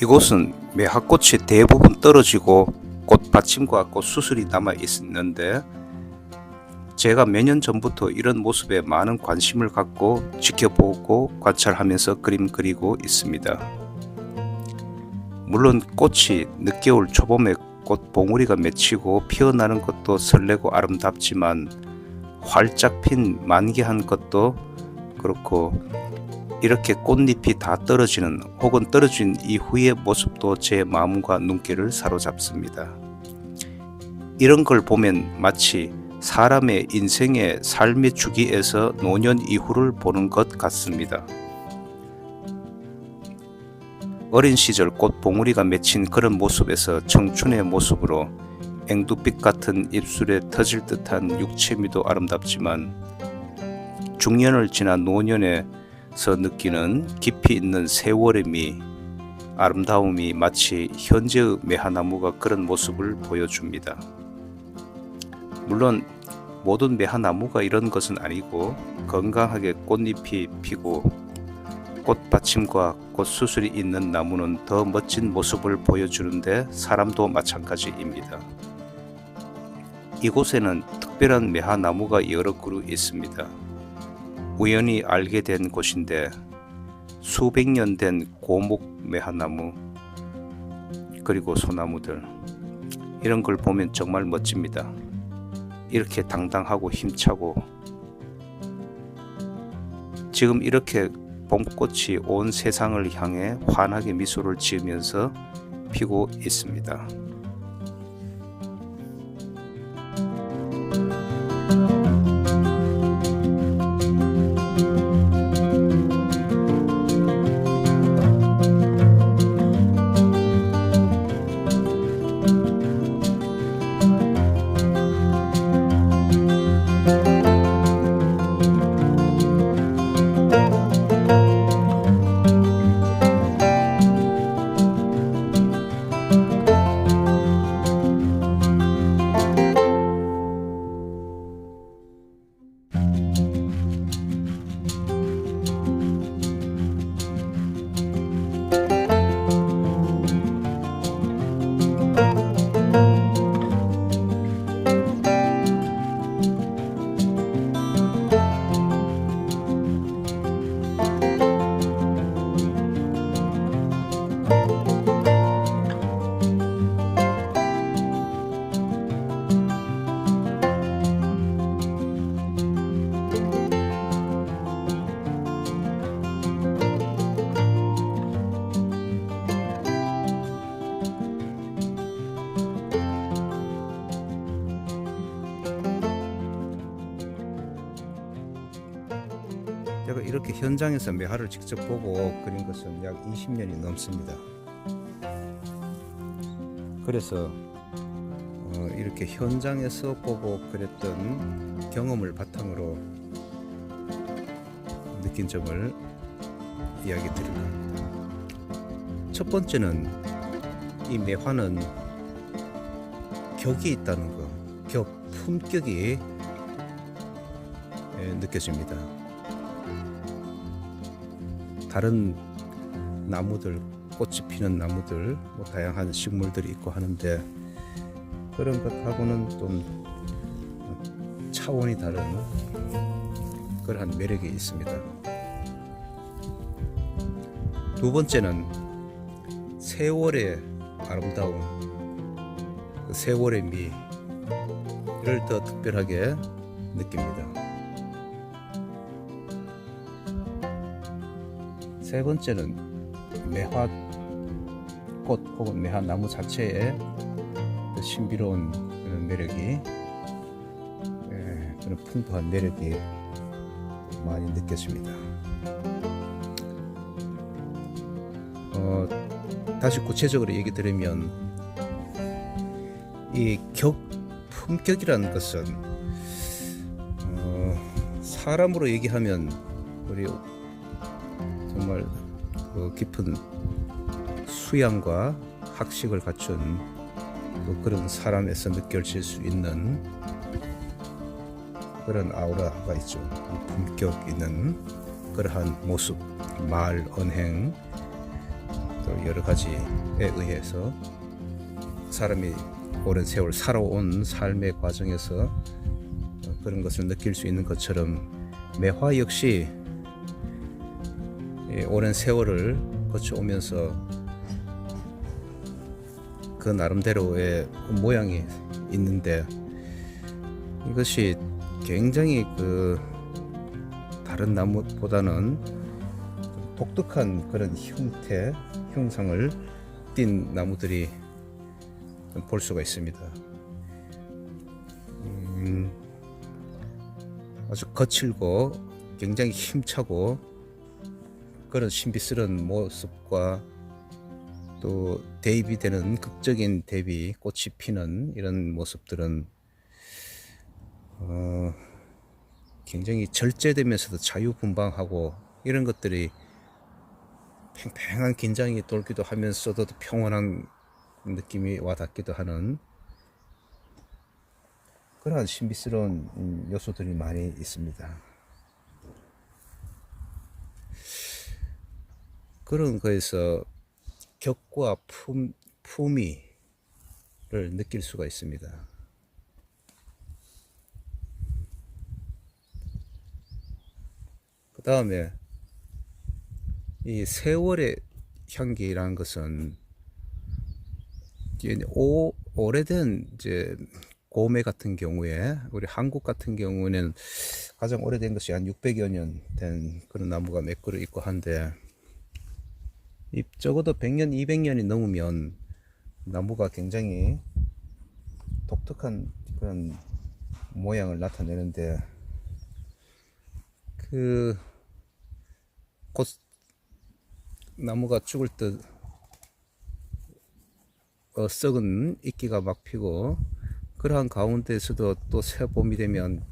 이곳은 매화꽃이 대부분 떨어지고 꽃받침과 꽃수술이 남아 있는데, 제가 몇 년 전부터 이런 모습에 많은 관심을 갖고 지켜보고 관찰하면서 그림 그리고 있습니다. 물론 꽃이 늦겨울 초봄에 꽃 봉우리가 맺히고 피어나는 것도 설레고 아름답지만, 활짝 핀 만개한 것도 그렇고 이렇게 꽃잎이 다 떨어지는 혹은 떨어진 이후의 모습도 제 마음과 눈길을 사로잡습니다. 이런 걸 보면 마치 사람의 인생의 삶의 주기에서 노년 이후를 보는 것 같습니다. 어린 시절 꽃 봉우리가 맺힌 그런 모습에서 청춘의 모습으로 앵두빛 같은 입술에 터질 듯한 육체미도 아름답지만, 중년을 지난 노년에서 느끼는 깊이 있는 세월의 미, 아름다움이 마치 현재의 매화나무가 그런 모습을 보여줍니다. 물론 모든 매화나무가 이런 것은 아니고, 건강하게 꽃잎이 피고 꽃받침과 꽃수술이 있는 나무는 더 멋진 모습을 보여주는데 사람도 마찬가지입니다. 이곳에는 특별한 매화나무가 여러 그루 있습니다. 우연히 알게 된 곳인데, 수백 년 된 고목 매화나무, 그리고 소나무들, 이런 걸 보면 정말 멋집니다. 이렇게 당당하고 힘차고, 지금 이렇게 봄꽃이 온 세상을 향해 환하게 미소를 지으면서 피고 있습니다. 제가 이렇게 현장에서 매화를 직접 보고 그린 것은 약 20년이 넘습니다. 그래서 이렇게 현장에서 보고 그랬던 경험을 바탕으로 느낀 점을 이야기 드리려 합니다. 첫 번째는 이 매화는 격이 있다는 거, 품격이 느껴집니다. 다른 나무들, 꽃이 피는 나무들, 다양한 식물들이 있고 하는데, 그런 것하고는 좀 차원이 다른 그러한 매력이 있습니다. 두 번째는 세월의 아름다움, 그 세월의 미를 더 특별하게 느낍니다. 세 번째는 매화꽃 혹은 매화나무 자체의 그 신비로운 그런 매력이, 그런 풍부한 매력이 많이 느껴집니다. 다시 구체적으로 얘기 드리면, 이 품격이라는 것은 사람으로 얘기하면 우리 정말 깊은 수양과 학식을 갖춘 그런 사람에서 느껴질 수 있는 그런 아우라가 있죠. 품격 있는 그러한 모습, 말, 언행, 또 여러 가지에 의해서 사람이 오랜 세월 살아온 삶의 과정에서 그런 것을 느낄 수 있는 것처럼 매화 역시 오랜 세월을 거쳐오면서 그 나름대로의 모양이 있는데 이것이 굉장히 그 다른 나무보다는 독특한 그런 형상을 띈 나무들이 볼 수가 있습니다. 아주 거칠고 굉장히 힘차고 그런 신비스러운 모습과 또 대입이 되는 극적인 대비, 꽃이 피는 이런 모습들은 굉장히 절제되면서도 자유분방하고 이런 것들이 팽팽한 긴장이 돌기도 하면서도 평온한 느낌이 와닿기도 하는 그러한 신비스러운 요소들이 많이 있습니다. 그런 거에서 격과 품위를 느낄 수가 있습니다. 그 다음에 이 세월의 향기라는 것은 오래된 이제 고메 같은 경우에 우리 한국 같은 경우는 가장 오래된 것이 한 600여 년 된 그런 나무가 몇 그루 있고 한데 적어도 100년, 200년이 넘으면 나무가 굉장히 독특한 그런 모양을 나타내는데 그 곧 나무가 죽을 듯 썩은 이끼가 막 피고 그러한 가운데에서도 또 새 봄이 되면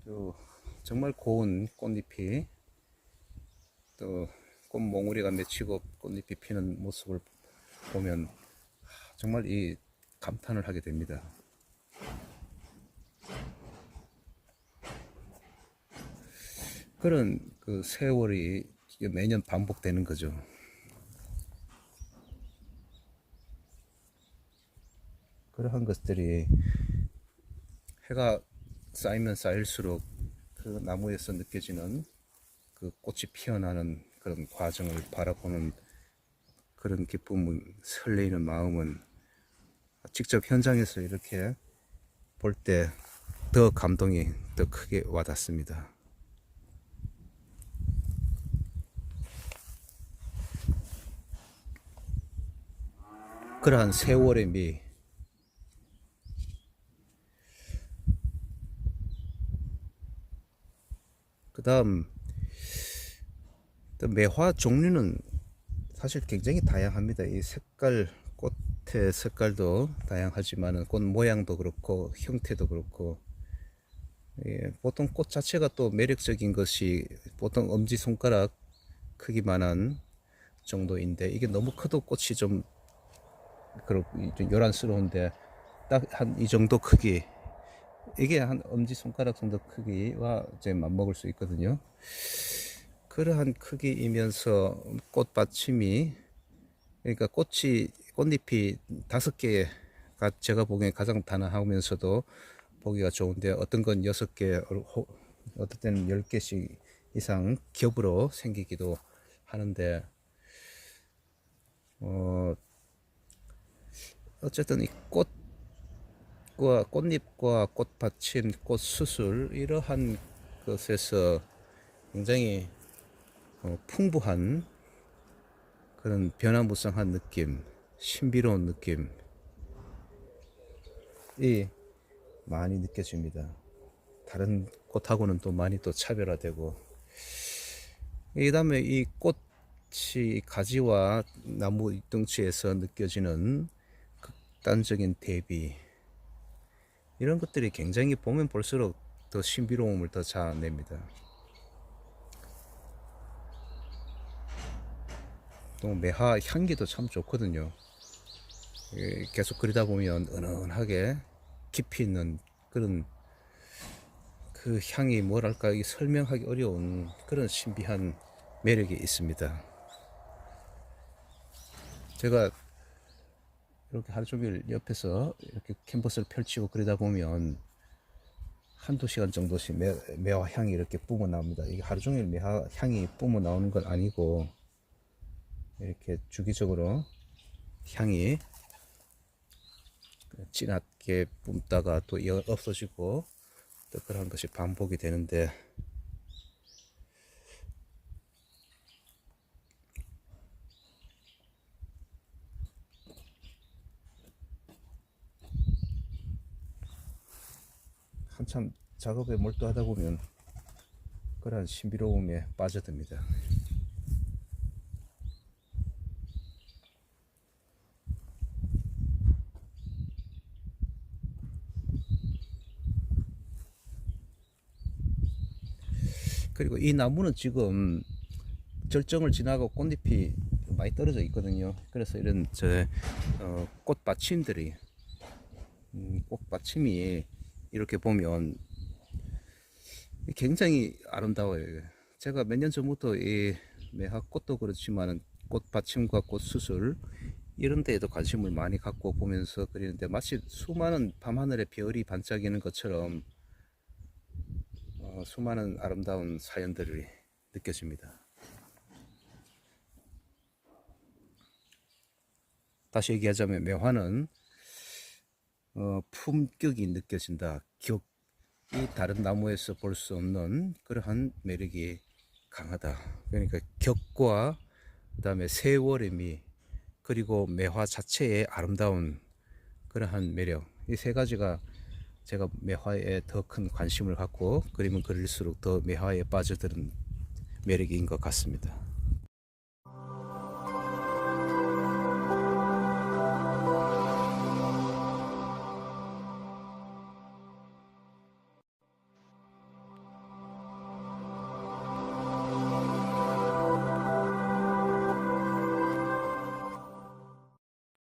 또 정말 고운 꽃잎이 또 꽃몽우리가 맺히고 꽃잎이 피는 모습을 보면 정말 이 감탄을 하게 됩니다. 그런 그 세월이 매년 반복되는 거죠. 그러한 것들이 해가 쌓이면 쌓일수록 그 나무에서 느껴지는 그 꽃이 피어나는 그런 과정을 바라보는 그런 기쁨은 설레이는 마음은 직접 현장에서 이렇게 볼 때 더 감동이 더 크게 와닿습니다. 그러한 세월의 미, 그 다음 매화 종류는 사실 굉장히 다양합니다. 이 색깔, 꽃의 색깔도 다양하지만 꽃 모양도 그렇고 형태도 그렇고 보통 꽃 자체가 또 매력적인 것이 보통 엄지손가락 크기만한 정도인데 이게 너무 커도 꽃이 좀 요란스러운데 딱 한 이 정도 크기, 이게 한 엄지손가락 정도 크기와 이제 맞먹을 수 있거든요. 그러한 크기이면서 꽃받침이, 그러니까 꽃잎이 5개가 제가 보기엔 가장 단아하면서도 보기가 좋은데 어떤 건 6개, 어떤 때는 10개씩 이상 겹으로 생기기도 하는데 어쨌든 이 꽃잎과 꽃받침, 꽃수술 이러한 것에서 굉장히 풍부한 그런 변화무쌍한 느낌, 신비로운 느낌이 많이 느껴집니다. 다른 꽃하고는 또 많이 또 차별화되고, 이 다음에 이 꽃이 가지와 나무 잎덩치에서 느껴지는 극단적인 대비, 이런 것들이 굉장히 보면 볼수록 더 신비로움을 더 자아냅니다. 또 매화 향기도 참 좋거든요. 계속 그리다 보면 은은하게 깊이 있는 그런 그 향이 뭐랄까 설명하기 어려운 그런 신비한 매력이 있습니다. 제가 이렇게 하루 종일 옆에서 이렇게 캔버스를 펼치고 그러다 보면 한두 시간 정도씩 매화 향이 이렇게 뿜어 나옵니다. 이게 하루 종일 매화 향이 뿜어 나오는 건 아니고 이렇게 주기적으로 향이 진하게 뿜다가 또 없어지고 또 그런 것이 반복이 되는데, 한참 작업에 몰두하다 보면 그러한 신비로움에 빠져듭니다. 그리고 이 나무는 지금 절정을 지나고 꽃잎이 많이 떨어져 있거든요. 그래서 이런 꽃받침들이 꽃받침이 이렇게 보면 굉장히 아름다워요. 제가 몇 년 전부터 이 매화 꽃도 그렇지만 꽃받침과 꽃수술 이런 데에도 관심을 많이 갖고 보면서 그리는데, 마치 수많은 밤하늘에 별이 반짝이는 것처럼 수많은 아름다운 사연들이 느껴집니다. 다시 얘기하자면 매화는 품격이 느껴진다. 이 다른 나무에서 볼 수 없는 그러한 매력이 강하다. 그러니까 격과 그다음에 세월의 미, 그리고 매화 자체의 아름다운 그러한 매력, 이 세 가지가 제가 매화에 더 큰 관심을 갖고 그림을 그릴수록 더 매화에 빠져드는 매력인 것 같습니다.